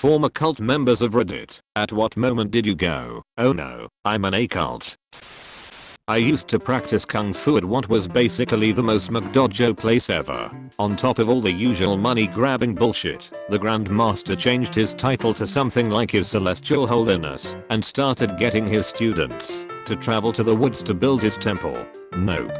Former cult members of Reddit, at what moment did you go, oh no, I'm an A-cult? I used to practice kung fu at what was basically the most McDojo place ever. On top of all the usual money grabbing bullshit, the Grandmaster changed his title to something like His Celestial Holiness and started getting his students to travel to the woods to build his temple. Nope.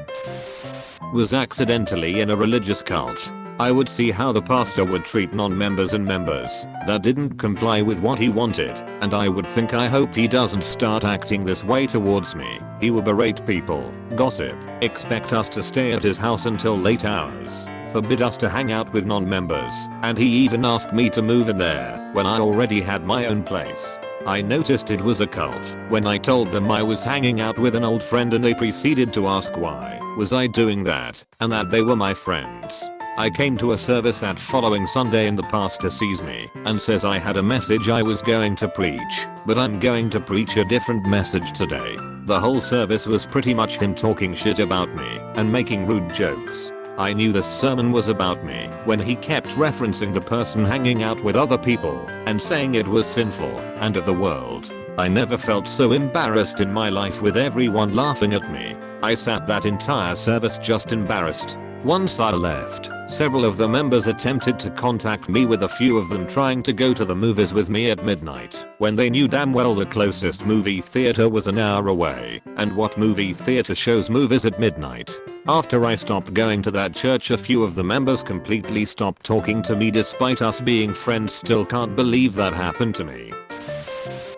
Was accidentally in a religious cult. I would see how the pastor would treat non-members and members that didn't comply with what he wanted, and I would think, I hope he doesn't start acting this way towards me. He would berate people, gossip, expect us to stay at his house until late hours, forbid us to hang out with non-members, and he even asked me to move in there when I already had my own place. I noticed it was a cult when I told them I was hanging out with an old friend, and they proceeded to ask why was I doing that and that they were my friends. I came to a service that following Sunday and the pastor sees me and says I had a message I was going to preach, but I'm going to preach a different message today. The whole service was pretty much him talking shit about me and making rude jokes. I knew this sermon was about me when he kept referencing the person hanging out with other people and saying it was sinful and of the world. I never felt so embarrassed in my life, with everyone laughing at me. I sat that entire service just embarrassed. Once I left, several of the members attempted to contact me, with a few of them trying to go to the movies with me at midnight, when they knew damn well the closest movie theater was an hour away, and what movie theater shows movies at midnight. After I stopped going to that church, a few of the members completely stopped talking to me despite us being friends. Still can't believe that happened to me.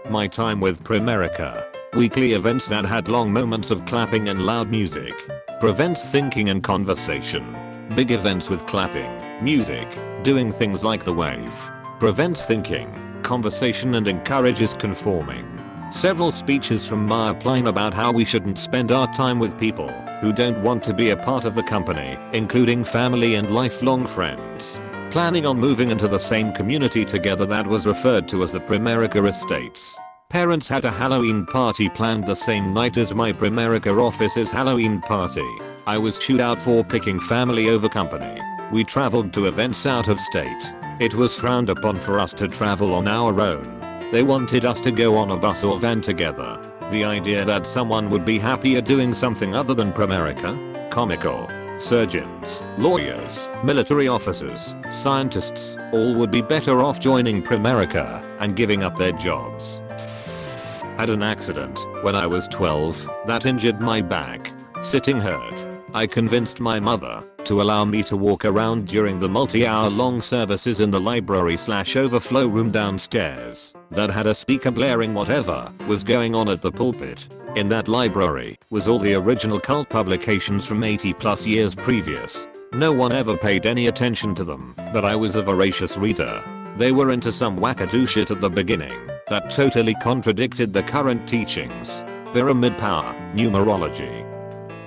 My time with Primerica. Weekly events that had long moments of clapping and loud music. Prevents thinking and conversation. Big events with clapping, music, doing things like the wave. Prevents thinking, conversation, and encourages conforming. Several speeches from Maya Plain about how we shouldn't spend our time with people who don't want to be a part of the company, including family and lifelong friends. Planning on moving into the same community together that was referred to as the Primerica Estates. Parents had a Halloween party planned the same night as my Primerica office's Halloween party. I was chewed out for picking family over company. We traveled to events out of state. It was frowned upon for us to travel on our own. They wanted us to go on a bus or van together. The idea that someone would be happier doing something other than Primerica? Comical. Surgeons, lawyers, military officers, scientists, all would be better off joining Primerica and giving up their jobs. Had an accident when I was 12 that injured my back. Sitting hurt. I convinced my mother to allow me to walk around during the multi-hour long services in the library/overflow room downstairs that had a speaker blaring whatever was going on at the pulpit. In that library was all the original cult publications from 80+ years previous. No one ever paid any attention to them, but I was a voracious reader. They were into some wackadoo shit at the beginning that totally contradicted the current teachings. Pyramid power, numerology.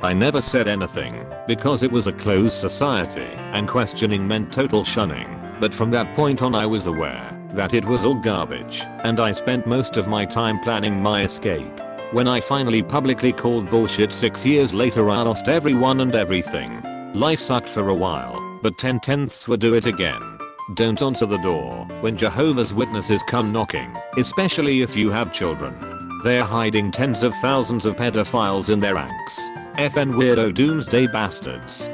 I never said anything because it was a closed society and questioning meant total shunning, but from that point on I was aware that it was all garbage, and I spent most of my time planning my escape. When I finally publicly called bullshit 6 years later, I lost everyone and everything. Life sucked for a while, but 10/10ths would do it again. Don't answer the door when Jehovah's Witnesses come knocking, especially if you have children. They're hiding tens of thousands of pedophiles in their ranks. FN weirdo doomsday bastards.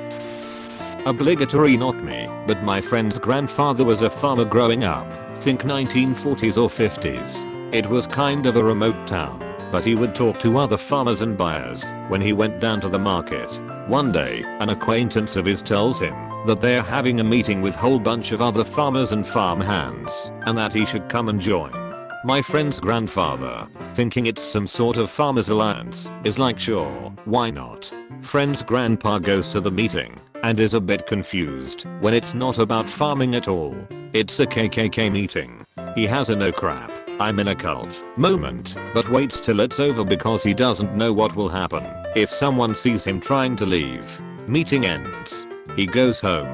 Obligatory not me, but my friend's grandfather was a farmer growing up, think 1940s or 50s. It was kind of a remote town, but he would talk to other farmers and buyers when he went down to the market. One day, an acquaintance of his tells him that they're having a meeting with whole bunch of other farmers and farm hands, and that he should come and join. My friend's grandfather, thinking it's some sort of farmers alliance, is like, sure, why not? Friend's grandpa goes to the meeting and is a bit confused when it's not about farming at all. It's a KKK meeting. He has a no crap, I'm in a cult moment, but waits till it's over because he doesn't know what will happen if someone sees him trying to leave. Meeting ends. He goes home.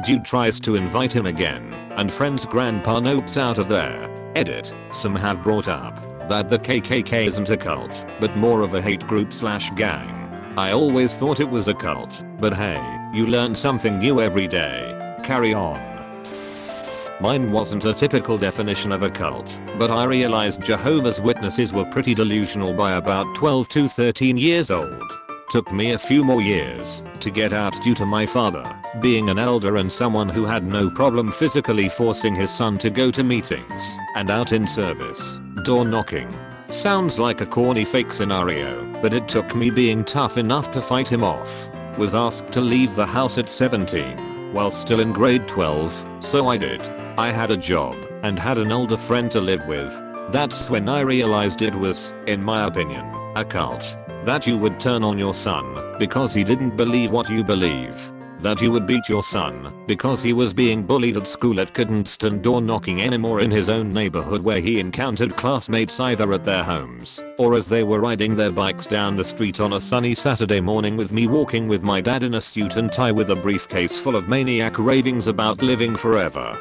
Dude tries to invite him again, and friend's grandpa nopes out of there. Edit. Some have brought up that the KKK isn't a cult, but more of a hate group/gang. I always thought it was a cult, but hey, you learn something new every day. Carry on. Mine wasn't a typical definition of a cult, but I realized Jehovah's Witnesses were pretty delusional by about 12 to 13 years old. Took me a few more years to get out due to my father being an elder and someone who had no problem physically forcing his son to go to meetings and out in service. Door knocking. Sounds like a corny fake scenario, but it took me being tough enough to fight him off. Was asked to leave the house at 17 while still in grade 12, so I did. I had a job and had an older friend to live with. That's when I realized it was, in my opinion, a cult. That you would turn on your son because he didn't believe what you believe. That you would beat your son because he was being bullied at school and couldn't stand door knocking anymore in his own neighborhood where he encountered classmates either at their homes or as they were riding their bikes down the street on a sunny Saturday morning with me walking with my dad in a suit and tie with a briefcase full of maniac ravings about living forever.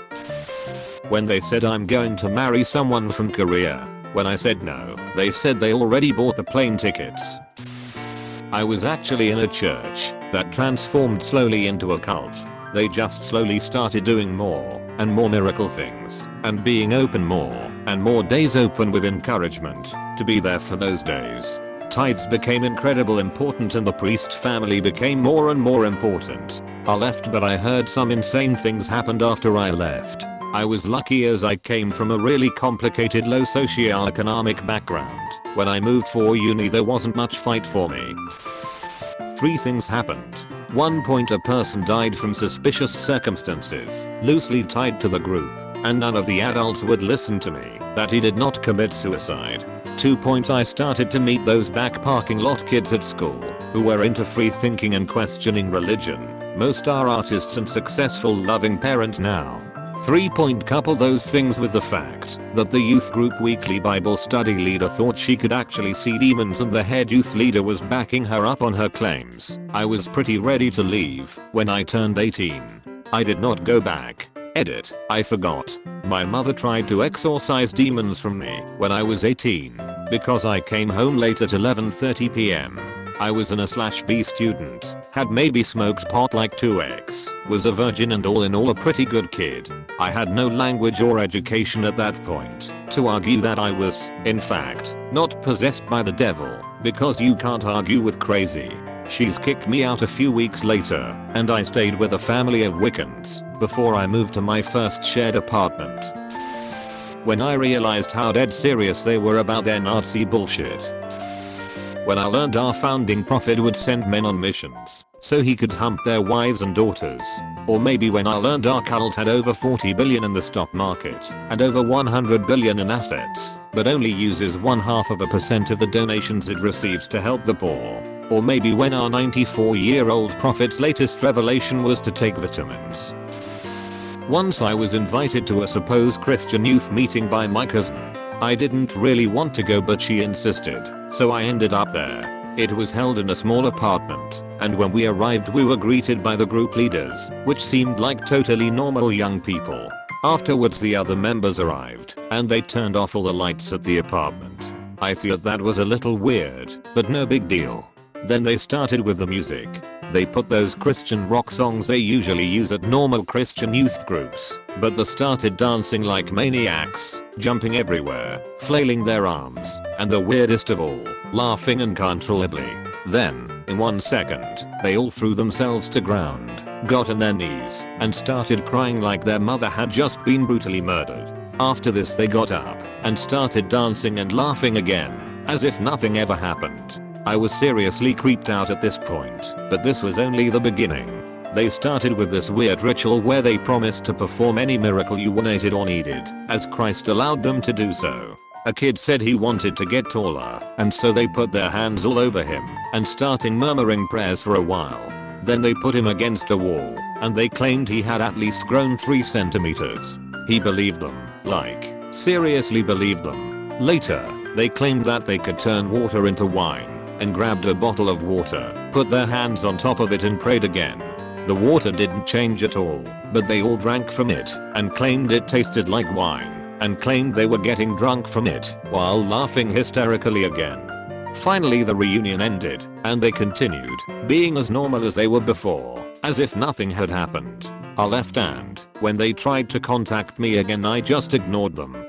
When they said I'm going to marry someone from Korea, when I said no, they said they already bought the plane tickets. I was actually in a church that transformed slowly into a cult. They just slowly started doing more and more miracle things and being open more and more days open with encouragement to be there for those days. Tithes became incredibly important and the priest family became more and more important. I left, but I heard some insane things happened after I left. I was lucky as I came from a really complicated low socioeconomic background. When I moved for uni there wasn't much fight for me. 3 things happened. 1 point a person died from suspicious circumstances, loosely tied to the group, and none of the adults would listen to me, that he did not commit suicide. 2 point I started to meet those back parking lot kids at school, who were into free thinking and questioning religion. Most are artists and successful loving parents now. 3 point couple those things with the fact that the youth group weekly Bible study leader thought she could actually see demons and the head youth leader was backing her up on her claims. I was pretty ready to leave when I turned 18. I did not go back. Edit. I forgot. My mother tried to exorcise demons from me when I was 18 because I came home late at 11:30 p.m. I was an A/B student, had maybe smoked pot like 2x, was a virgin and all in all a pretty good kid. I had no language or education at that point to argue that I was, in fact, not possessed by the devil, because you can't argue with crazy. She's kicked me out a few weeks later, and I stayed with a family of Wiccans before I moved to my first shared apartment. When I realized how dead serious they were about their Nazi bullshit. When I learned our founding prophet would send men on missions so he could hump their wives and daughters. Or maybe when I learned our cult had over 40 billion in the stock market and over 100 billion in assets, but only uses 0.5% of the donations it receives to help the poor. Or maybe when our 94-year-old prophet's latest revelation was to take vitamins. Once I was invited to a supposed Christian youth meeting by my cousin. I didn't really want to go, but she insisted, so I ended up there. It was held in a small apartment, and when we arrived we were greeted by the group leaders, which seemed like totally normal young people. Afterwards the other members arrived, and they turned off all the lights at the apartment. I thought that was a little weird, but no big deal. Then they started with the music. They put those Christian rock songs they usually use at normal Christian youth groups, but they started dancing like maniacs, jumping everywhere, flailing their arms, and the weirdest of all, laughing uncontrollably. Then, in 1 second, they all threw themselves to ground, got on their knees, and started crying like their mother had just been brutally murdered. After this they got up and started dancing and laughing again, as if nothing ever happened. I was seriously creeped out at this point, but this was only the beginning. They started with this weird ritual where they promised to perform any miracle you wanted or needed, as Christ allowed them to do so. A kid said he wanted to get taller, and so they put their hands all over him and starting murmuring prayers for a while. Then they put him against a wall, and they claimed he had at least grown 3 centimeters. He believed them, like, seriously believed them. Later, they claimed that they could turn water into wine, and grabbed a bottle of water, put their hands on top of it and prayed again. The water didn't change at all, but they all drank from it, and claimed it tasted like wine, and claimed they were getting drunk from it, while laughing hysterically again. Finally the reunion ended, and they continued, being as normal as they were before, as if nothing had happened. I left and When they tried to contact me again I just ignored them.